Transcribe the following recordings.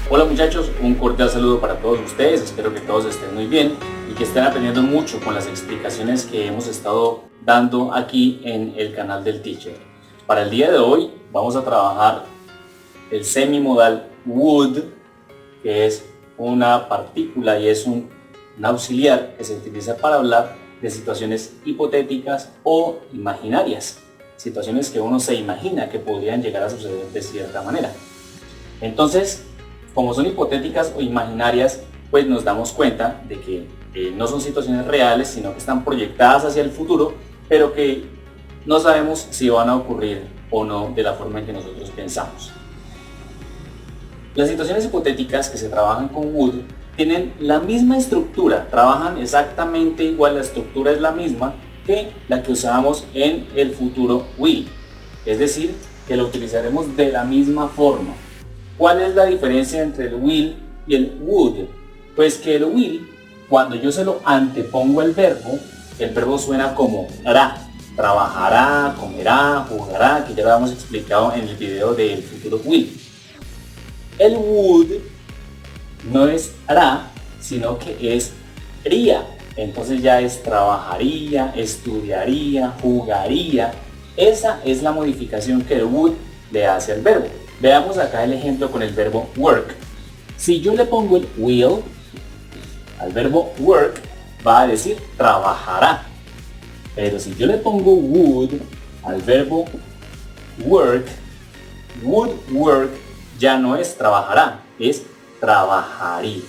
Hola muchachos, un cordial saludo para todos ustedes, espero que todos estén muy bien y que estén aprendiendo mucho con las explicaciones que hemos estado dando aquí en el canal del Teacher. Para el día de hoy vamos a trabajar el semimodal would, que es una partícula y es un auxiliar que se utiliza para hablar de situaciones hipotéticas o imaginarias, situaciones que uno se imagina que podrían llegar a suceder de cierta manera. Entonces, como son hipotéticas o imaginarias, pues nos damos cuenta de que no son situaciones reales, sino que están proyectadas hacia el futuro, pero que no sabemos si van a ocurrir o no de la forma en que nosotros pensamos. Las situaciones hipotéticas que se trabajan con would tienen la misma estructura, trabajan exactamente igual, la estructura es la misma que la que usábamos en el futuro will, es decir, que lo utilizaremos de la misma forma. ¿Cuál es la diferencia entre el will y el would? Pues que el will, cuando yo se lo antepongo el verbo suena como hará, trabajará, comerá, jugará, que ya lo habíamos explicado en el video del futuro will. El would no es hará, sino que es haría. Entonces ya es trabajaría, estudiaría, jugaría. Esa es la modificación que el would le hace al verbo. Veamos acá el ejemplo con el verbo work. Si yo le pongo el will al verbo work, va a decir trabajará. Pero si yo le pongo would al verbo work, would work ya no es trabajará, es trabajaría.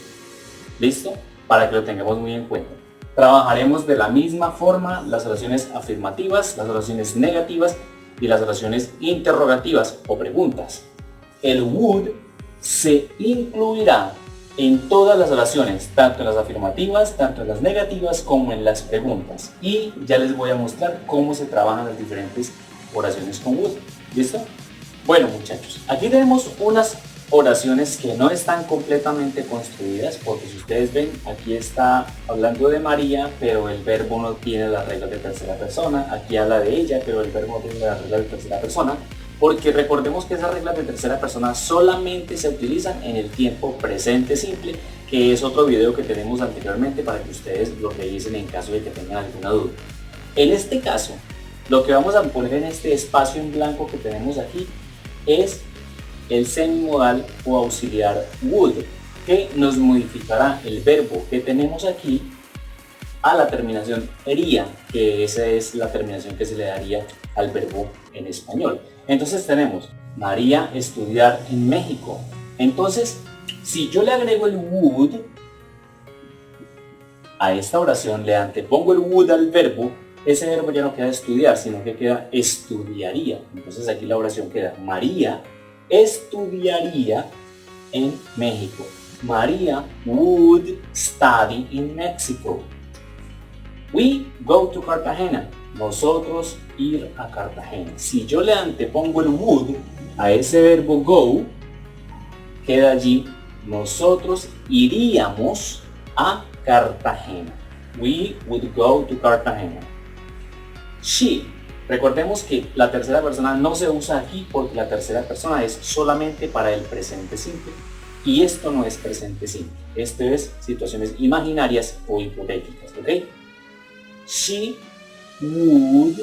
¿Listo? Para que lo tengamos muy en cuenta. Trabajaremos de la misma forma las oraciones afirmativas, las oraciones negativas y las oraciones interrogativas o preguntas. El would se incluirá en todas las oraciones, tanto en las afirmativas, tanto en las negativas como en las preguntas. Y ya les voy a mostrar cómo se trabajan las diferentes oraciones con would. ¿Listo? Bueno muchachos, aquí tenemos unas oraciones que no están completamente construidas, porque si ustedes ven, aquí está hablando de María, pero el verbo no tiene las reglas de tercera persona. Aquí habla de ella, pero el verbo no tiene las reglas de tercera persona. Porque recordemos que esas reglas de tercera persona solamente se utilizan en el tiempo presente simple, que es otro video que tenemos anteriormente para que ustedes lo revisen en caso de que tengan alguna duda. En este caso, lo que vamos a poner en este espacio en blanco que tenemos aquí es el semimodal o auxiliar would, que nos modificará el verbo que tenemos aquí a la terminación haría, que esa es la terminación que se le daría al verbo en español. Entonces tenemos María estudiar en México. Entonces, si yo le agrego el would a esta oración, le antepongo el would al verbo, ese verbo ya no queda estudiar, sino que queda estudiaría. Entonces aquí la oración queda María estudiaría en México. María would study in Mexico. We go to Cartagena. Nosotros ir a Cartagena. Si yo le antepongo el would a ese verbo go, queda allí nosotros iríamos a Cartagena. We would go to Cartagena. She. Recordemos que la tercera persona no se usa aquí porque la tercera persona es solamente para el presente simple. Y esto no es presente simple. Esto es situaciones imaginarias o hipotéticas. ¿Ok? She would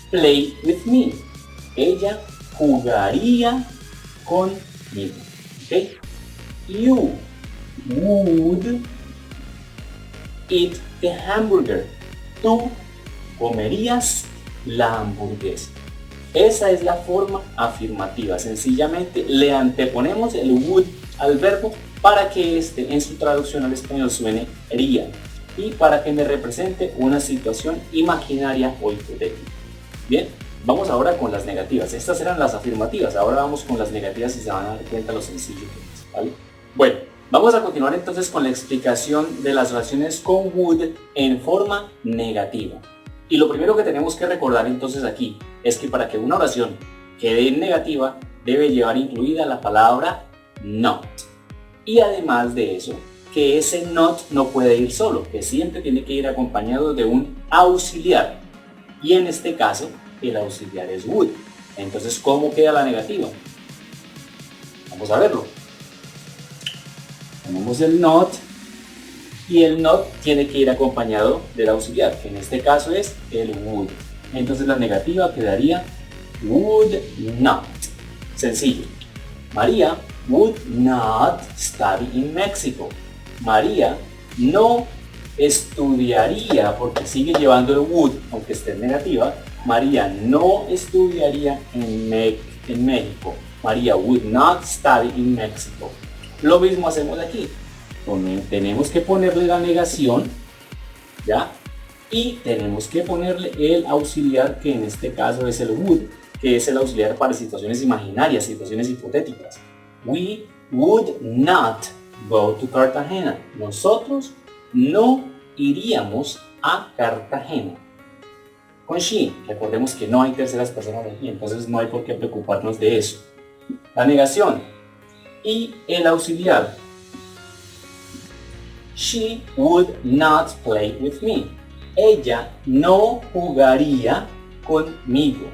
play with me. Ella jugaría conmigo. ¿Okay? You would eat the hamburger. Tú comerías la hamburguesa. Esa es la forma afirmativa. Sencillamente le anteponemos el would al verbo para que este en su traducción al español suene haría, y para que me represente una situación imaginaria o hipotética. Bien, vamos ahora con las negativas. Estas eran las afirmativas, ahora vamos con las negativas y se van a dar cuenta lo sencillo que es, ¿vale? Bueno, vamos a continuar entonces con la explicación de las oraciones con would en forma negativa. Y lo primero que tenemos que recordar entonces aquí es que para que una oración quede en negativa debe llevar incluida la palabra not. Y además de eso, que ese not no puede ir solo, que siempre tiene que ir acompañado de un auxiliar. Y en este caso, el auxiliar es would. Entonces, ¿cómo queda la negativa? Vamos a verlo. Tenemos el not y el not tiene que ir acompañado del auxiliar, que en este caso es el would. Entonces la negativa quedaría would not. Sencillo. María would not study in Mexico. María no estudiaría, porque sigue llevando el would, aunque esté en negativa. María no estudiaría en México. María would not study in Mexico. Lo mismo hacemos aquí. Tenemos que ponerle la negación, ¿ya? Y tenemos que ponerle el auxiliar, que en este caso es el would, que es el auxiliar para situaciones imaginarias, situaciones hipotéticas. We would not go to Cartagena. Nosotros no iríamos a Cartagena. Con she, recordemos que no hay terceras personas aquí, entonces no hay por qué preocuparnos de eso. La negación y el auxiliar. She would not play with me. Ella no jugaría conmigo.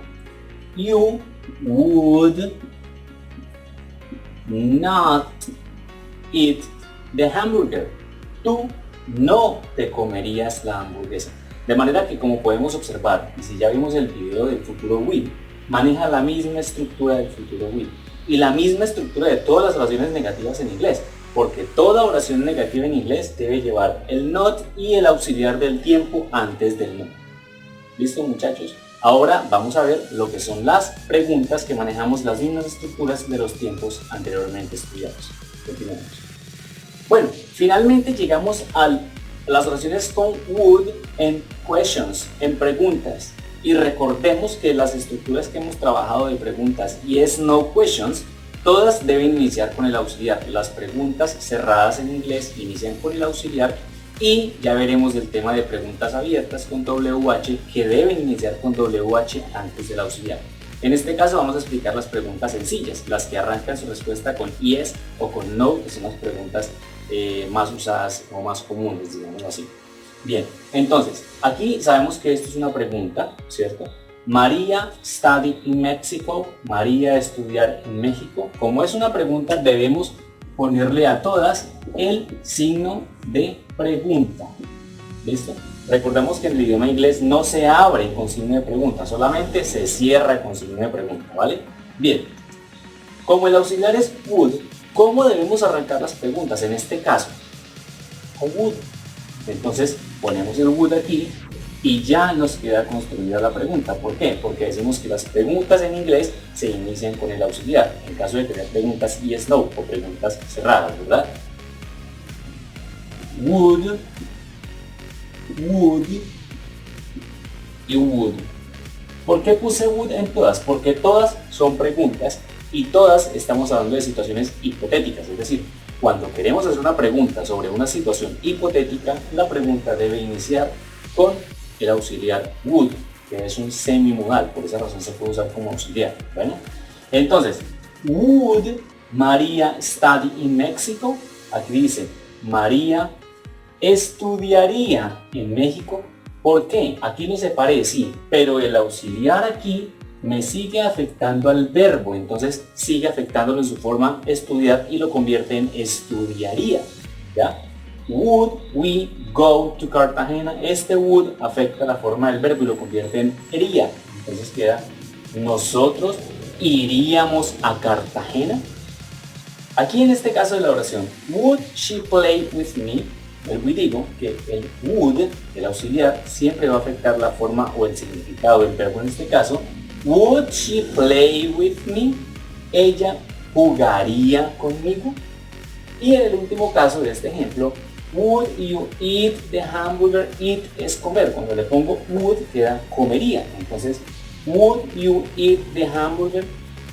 You would not eat the hamburger. Tú no te comerías la hamburguesa. De manera que, como podemos observar, y si ya vimos el video del futuro will, maneja la misma estructura del futuro will y la misma estructura de todas las oraciones negativas en inglés, porque toda oración negativa en inglés debe llevar el not y el auxiliar del tiempo antes del no. ¿Listo, muchachos? Ahora vamos a ver lo que son las preguntas que manejamos las mismas estructuras de los tiempos anteriormente estudiados. Continuamos. Bueno, finalmente llegamos a las oraciones con would en questions, en preguntas. Y recordemos que las estructuras que hemos trabajado de preguntas yes, no questions, todas deben iniciar con el auxiliar. Las preguntas cerradas en inglés inician con el auxiliar y ya veremos el tema de preguntas abiertas con WH que deben iniciar con WH antes del auxiliar. En este caso vamos a explicar las preguntas sencillas, las que arrancan su respuesta con yes o con no, que son las preguntas más usadas o más comunes, digamos así. Bien, entonces, aquí sabemos que esto es una pregunta, ¿cierto? María study in Mexico. María estudiar en México. Como es una pregunta, debemos ponerle a todas el signo de pregunta. ¿Listo? Recordemos que en el idioma inglés no se abre con signo de pregunta, solamente se cierra con signo de pregunta, ¿vale? Bien, como el auxiliar es would, ¿cómo debemos arrancar las preguntas? En este caso, con would. Entonces ponemos el would aquí y ya nos queda construida la pregunta. ¿Por qué? Porque decimos que las preguntas en inglés se inician con el auxiliar, en caso de tener preguntas yes, no o preguntas cerradas, ¿verdad? Would y would. ¿Por qué puse would en todas? Porque todas son preguntas y todas estamos hablando de situaciones hipotéticas, es decir, cuando queremos hacer una pregunta sobre una situación hipotética, la pregunta debe iniciar con el auxiliar would, que es un semimodal, por esa razón se puede usar como auxiliar. Bueno, entonces, would María study in Mexico? Aquí dice, María estudiaría en México. ¿Por qué? Aquí no se parece, sí, pero el auxiliar aquí me sigue afectando al verbo, entonces sigue afectándolo en su forma estudiar y lo convierte en estudiaría, ¿ya? Would we go to Cartagena? Este would afecta la forma del verbo y lo convierte en iría, entonces queda nosotros iríamos a Cartagena. Aquí en este caso de la oración, would she play with me? El we digo que el would, el auxiliar, siempre va a afectar la forma o el significado del verbo en este caso. Would she play with me? Ella jugaría conmigo. Y en el último caso de este ejemplo, would you eat the hamburger? Eat es comer. Cuando le pongo would queda comería. Entonces, would you eat the hamburger?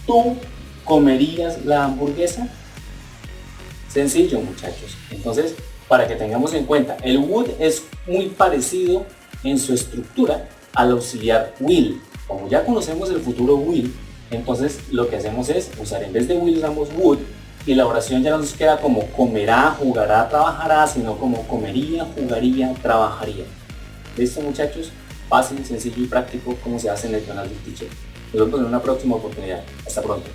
¿Tú comerías la hamburguesa? Sencillo, muchachos. Entonces, para que tengamos en cuenta, el would es muy parecido en su estructura al auxiliar will. Como ya conocemos el futuro will, entonces lo que hacemos es usar, en vez de will usamos would, y la oración ya no nos queda como comerá, jugará, trabajará, sino como comería, jugaría, trabajaría. ¿Listo, muchachos? Fácil, sencillo y práctico como se hace en el canal del Teacher. Nos vemos en una próxima oportunidad. Hasta pronto.